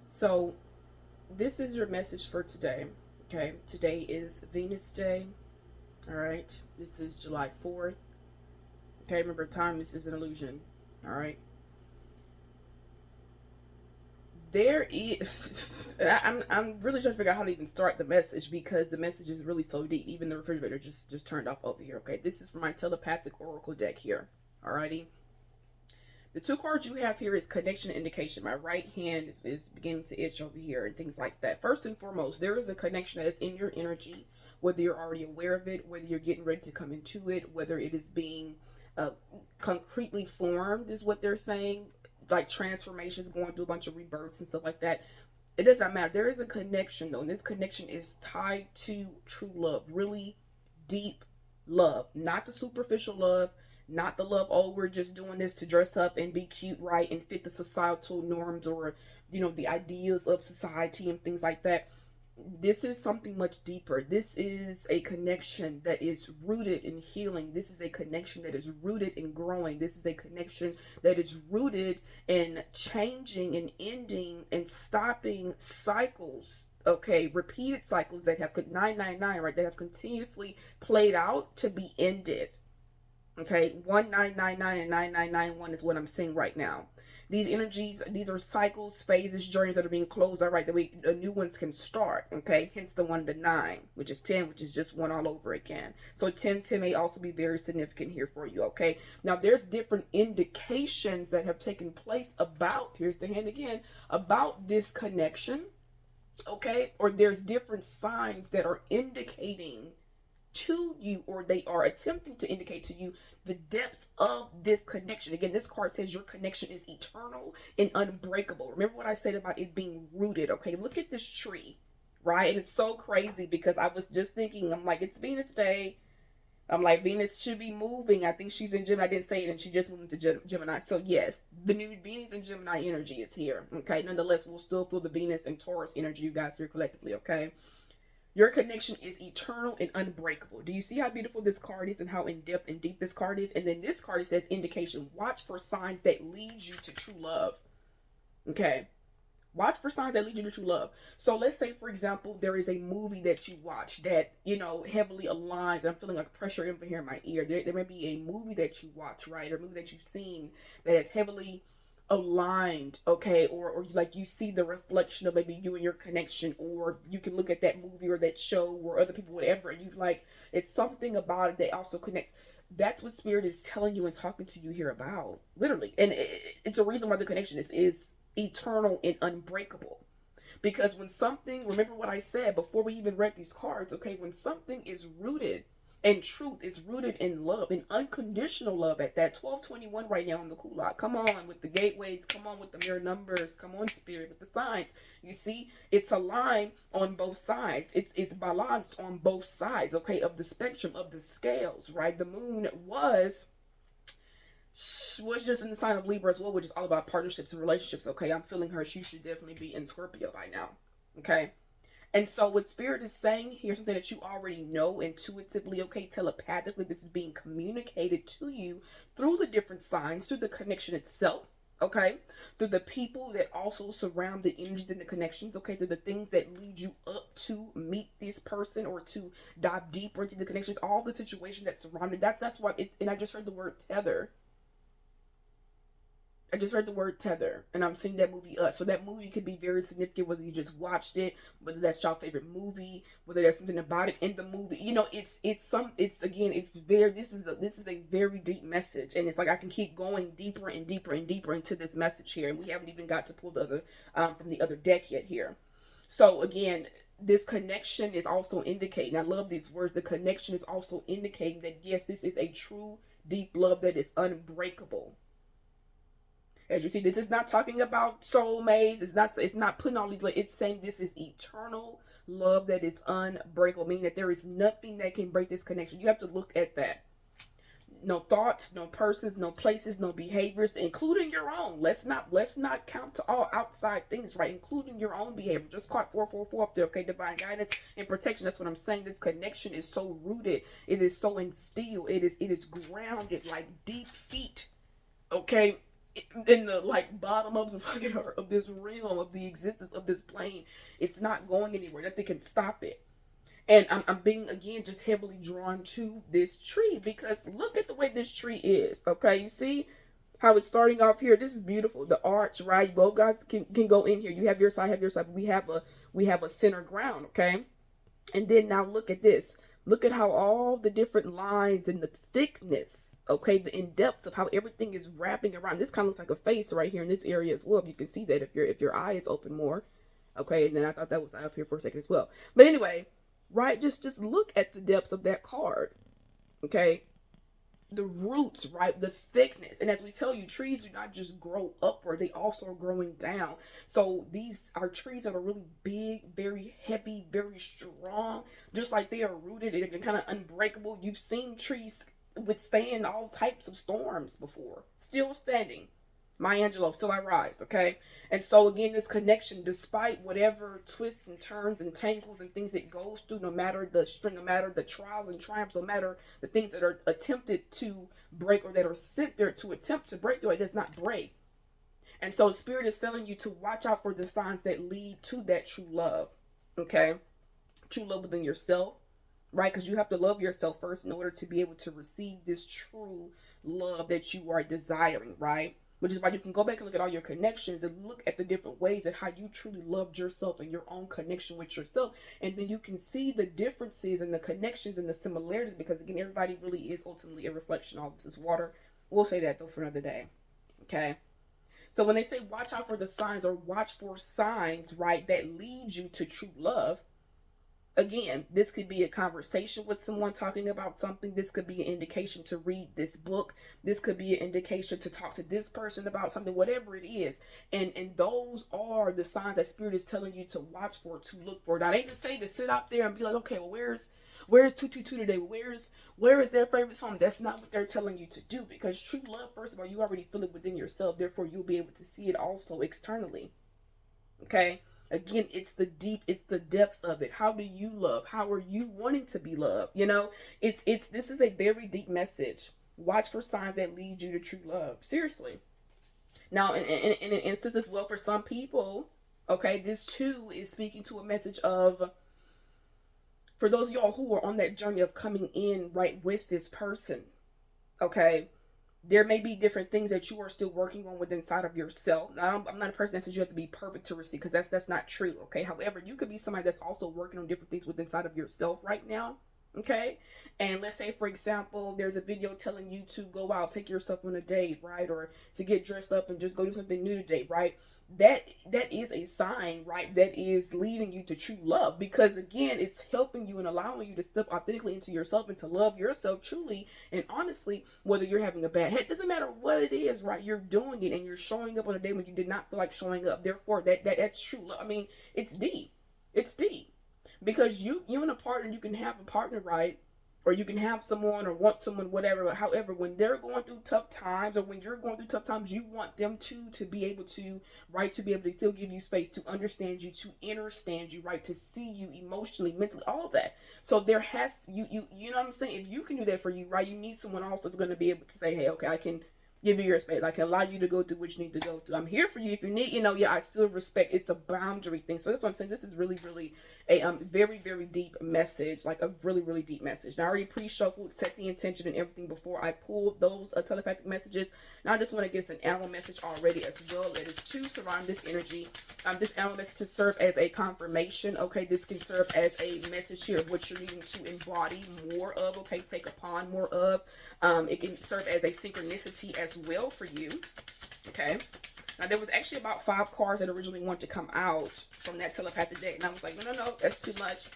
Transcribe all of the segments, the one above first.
So, this is your message for today. Okay, today is Venus Day. All right, this is July 4th. Okay, remember, time, this is an illusion. All right, there is. I'm really trying to figure out how to even start the message because the message is really so deep. Even the refrigerator just turned off over here. Okay, this is for my telepathic oracle deck here. Alrighty, the two cards you have here is connection and indication. My right hand is beginning to itch over here and things like that. First and foremost, there is a connection that is in your energy, whether you're already aware of it, whether you're getting ready to come into it, whether it is being uh, concretely formed, is what they're saying. Like transformations, going through a bunch of rebirths and stuff like that. It doesn't matter. There is a connection though, and this connection is tied to true love, really deep love, not the superficial love, not the love, oh, we're just doing this to dress up and be cute, right, and fit the societal norms or, the ideas of society and things like that. This is something much deeper. This is a connection that is rooted in healing. This is a connection that is rooted in growing. This is a connection that is rooted in changing and ending and stopping cycles. Okay, repeated cycles that have 999, right? That have continuously played out to be ended. Okay, 1999 and 9991 is what I'm seeing right now. These energies, these are cycles, phases, journeys that are being closed. All right, that we new ones can start. Okay, hence the one, the 9, which is 10, which is just one all over again. So 10 may also be very significant here for you. Okay, now there's different indications that have taken place about, here's the hand again, about this connection. Okay, or there's different signs that are indicating to you, or they are attempting to indicate to you the depths of this connection. Again, this card says your connection is eternal and unbreakable. Remember what I said about it being rooted. Okay, look at this tree, right? And it's so crazy because I was just thinking, I'm like, it's Venus Day. I'm like, Venus should be moving. I think she's in Gemini. I didn't say it, and she just moved into Gemini. So yes, the new Venus and Gemini energy is here. Okay, nonetheless, we'll still feel the Venus and Taurus energy, you guys, here collectively. Okay, your connection is eternal and unbreakable. Do you see how beautiful this card is and how in depth and deep this card is? And then this card, it says indication. Watch for signs that lead you to true love. Okay. Watch for signs that lead you to true love. So let's say, for example, there is a movie that you watch that, heavily aligns. I'm feeling like pressure in here in my ear. There may be a movie that you watch, right? Or a movie that you've seen that is heavily aligned, okay, or like you see the reflection of maybe you and your connection, or you can look at that movie or that show or other people, whatever, and you like, it's something about it that also connects. That's what spirit is telling you and talking to you here about, literally. And it's a reason why the connection is eternal and unbreakable. Because when something, remember what I said before we even read these cards, okay, when something is rooted and truth is rooted in love, in unconditional love at that. 1221 right now on the kulak. Come on with the gateways. Come on with the mirror numbers. Come on, spirit, with the signs. You see, it's aligned on both sides. It's balanced on both sides, okay, of the spectrum, of the scales, right? The moon was just in the sign of Libra as well, which is all about partnerships and relationships, okay? I'm feeling her. She should definitely be in Scorpio by now, okay? And so, what Spirit is saying here, something that you already know intuitively, okay, telepathically, this is being communicated to you through the different signs, through the connection itself, okay, through the people that also surround the energies and the connections, okay, through the things that lead you up to meet this person or to dive deeper into the connections, all the situation that's surrounded. That's why it, and I just heard the word tether. I just heard the word tether, and I'm seeing that movie Us. So that movie could be very significant, whether you just watched it, whether that's your favorite movie, whether there's something about it in the movie. It's very. This is a very deep message, and it's like I can keep going deeper and deeper and deeper into this message here, and we haven't even got to pull the other from the other deck yet here. So again, this connection is also indicating. I love these words. The connection is also indicating that yes, this is a true deep love that is unbreakable. As you see, this is not talking about soulmates. It's not putting all these, like, it's saying this is eternal love that is unbreakable, meaning that there is nothing that can break this connection. You have to look at that. No thoughts, no persons, no places, no behaviors, including your own. Let's not count to all outside things, right? Including your own behavior. Just caught 444 up there, okay? Divine guidance and protection. That's what I'm saying. This connection is so rooted. It is so instilled. It is grounded like deep feet. Okay, in the like bottom of the fucking earth, of this realm, of the existence of this plane. It's not going anywhere. Nothing can stop it. And I'm being, again, just heavily drawn to this tree because look at the way this tree is. Okay, you see how it's starting off here. This is beautiful. The arch, right? Both guys can go in here. You have your side, have your side. But we have a center ground. Okay, and then now look at this. Look at how all the different lines and the thickness, okay, the in depth of how everything is wrapping around. This kind of looks like a face right here in this area as well. You can see that if your eye is open more. Okay, and then I thought that was up here for a second as well. But anyway, right, just look at the depths of that card. Okay, the roots, right, the thickness. And as we tell you, trees do not just grow upward, they also are growing down. So these are trees that are really big, very heavy, very strong, just like they are rooted and kind of unbreakable. You've seen trees withstand all types of storms before, still standing. My Angelo, still I rise, okay? And so again, this connection, despite whatever twists and turns and tangles and things it goes through, no matter the strength, no matter the trials and triumphs, no matter the things that are attempted to break or that are sent there to attempt to break through, it does not break. And so Spirit is telling you to watch out for the signs that lead to that true love, okay? True love within yourself, right? Because you have to love yourself first in order to be able to receive this true love that you are desiring, right? Which is why you can go back and look at all your connections and look at the different ways that how you truly loved yourself and your own connection with yourself. And then you can see the differences and the connections and the similarities, because again, everybody really is ultimately a reflection. All this is water. We'll say that though for another day. Okay. So when they say watch out for the signs or watch for signs, right, that lead you to true love, again, this could be a conversation with someone talking about something. This could be an indication to read this book. This could be an indication to talk to this person about something, whatever it is. And those are the signs that Spirit is telling you to watch for, to look for. Now, they just say to sit out there and be like, okay, well, where's 222 today? Where is their favorite song? That's not what they're telling you to do, because true love, first of all, you already feel it within yourself. Therefore, you'll be able to see it also externally. Okay. Again, it's the depths of it. How do you love? How are you wanting to be loved? You know, this is a very deep message. Watch for signs that lead you to true love. Seriously. Now, in an instance as well, for some people, okay, this too is speaking to a message of, for those of y'all who are on that journey of coming in right with this person, okay, there may be different things that you are still working on within inside of yourself. Now, I'm not a person that says you have to be perfect to receive, because that's not true, okay? However, you could be somebody that's also working on different things within inside of yourself right now, okay? And let's say, for example, there's a video telling you to go out, take yourself on a date, right? Or to get dressed up and just go do something new today, right? That is a sign, right? That is leading you to true love, because again, it's helping you and allowing you to step authentically into yourself and to love yourself truly and honestly. Whether you're having a bad head, doesn't matter what it is, right? You're doing it and you're showing up on a day when you did not feel like showing up. Therefore, that's true love. I mean, it's deep. It's deep. Because you and a partner, you can have a partner, right? Or you can have someone or want someone, whatever. But however, when they're going through tough times, or when you're going through tough times, you want them to be able to, right, to be able to still give you space, to understand you, to understand you, right, to see you emotionally, mentally, all of that. So there has, you know what I'm saying? If you can do that for you, right, you need someone else that's going to be able to say, hey, okay, I can give you your space. I can allow you to go through what you need to go through. I'm here for you if you need, yeah, I still respect. It's a boundary thing. So that's what I'm saying. This is really, really a very, very deep message, like a really, really deep message. Now, I already pre-shuffled, set the intention and everything before I pulled those telepathic messages. Now, I just want to get an animal message already as well. That is to surround this energy. This animal message can serve as a confirmation. Okay, this can serve as a message here of what you're needing to embody more of. Okay, take upon more of. It can serve as a synchronicity as well for you. Okay. Now, there was actually about 5 cards that originally wanted to come out from that telepathic deck. And I was like, no, that's too much.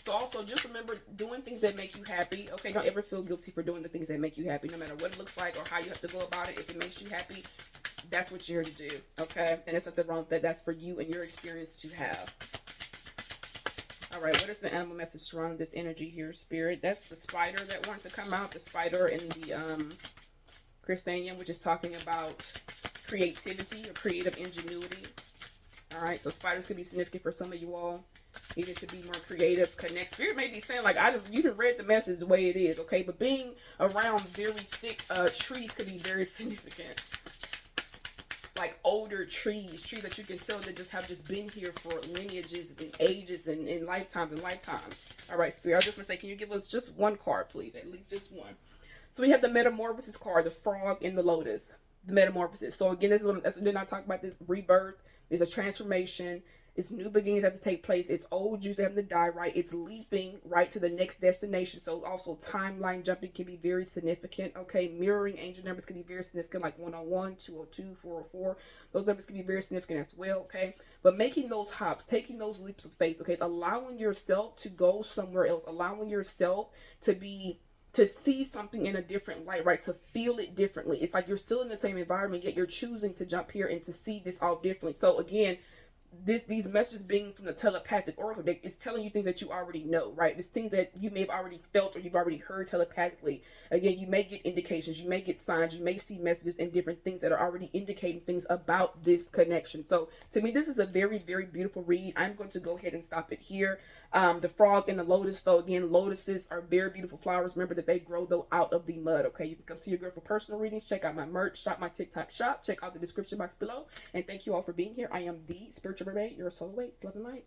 So also just remember, doing things that make you happy. Okay, don't ever feel guilty for doing the things that make you happy, no matter what it looks like or how you have to go about it. If it makes you happy, that's what you're here to do. Okay, and there's nothing wrong with that. That's for you and your experience to have. All right, what is the animal message surrounding this energy here, Spirit? That's the spider that wants to come out. The spider in the Christanium, which is talking about creativity or creative ingenuity. All right, so spiders could be significant for some of you all. Needed to be more creative, connect. Spirit may be saying, like, you didn't read the message the way it is, okay? But being around very thick trees could be very significant. like older trees that you can tell that just have just been here for lineages and ages and lifetimes and lifetimes. All right, Spirit, I just want to say, can you give us just one card, please? At least just one. So we have the Metamorphosis card, the frog and the lotus. The Metamorphosis. So again, this is then I talk about this rebirth. It's a transformation. It's new beginnings have to take place. It's old Jews that have to die, right? It's leaping right to the next destination. So also timeline jumping can be very significant. Okay, mirroring angel numbers can be very significant, like 101, 202, 404. Those numbers can be very significant as well. Okay, but making those hops, taking those leaps of faith. Okay, allowing yourself to go somewhere else, allowing yourself to see something in a different light, right? To feel it differently. It's like you're still in the same environment, yet you're choosing to jump here and to see this all differently. So again, these messages being from the telepathic oracle deck is telling you things that you already know, right? It's things that you may have already felt or you've already heard telepathically. Again, you may get indications, you may get signs, you may see messages and different things that are already indicating things about this connection. So to me, this is a very, very beautiful read. I'm going to go ahead and stop it here. The frog and the lotus, though, again, lotuses are very beautiful flowers. Remember that they grow, though, out of the mud, okay? You can come see your girl for personal readings. Check out my merch, shop my TikTok shop. Check out the description box below. And thank you all for being here. I am the Spiritual Mermaid, your soul awaits. Love and light.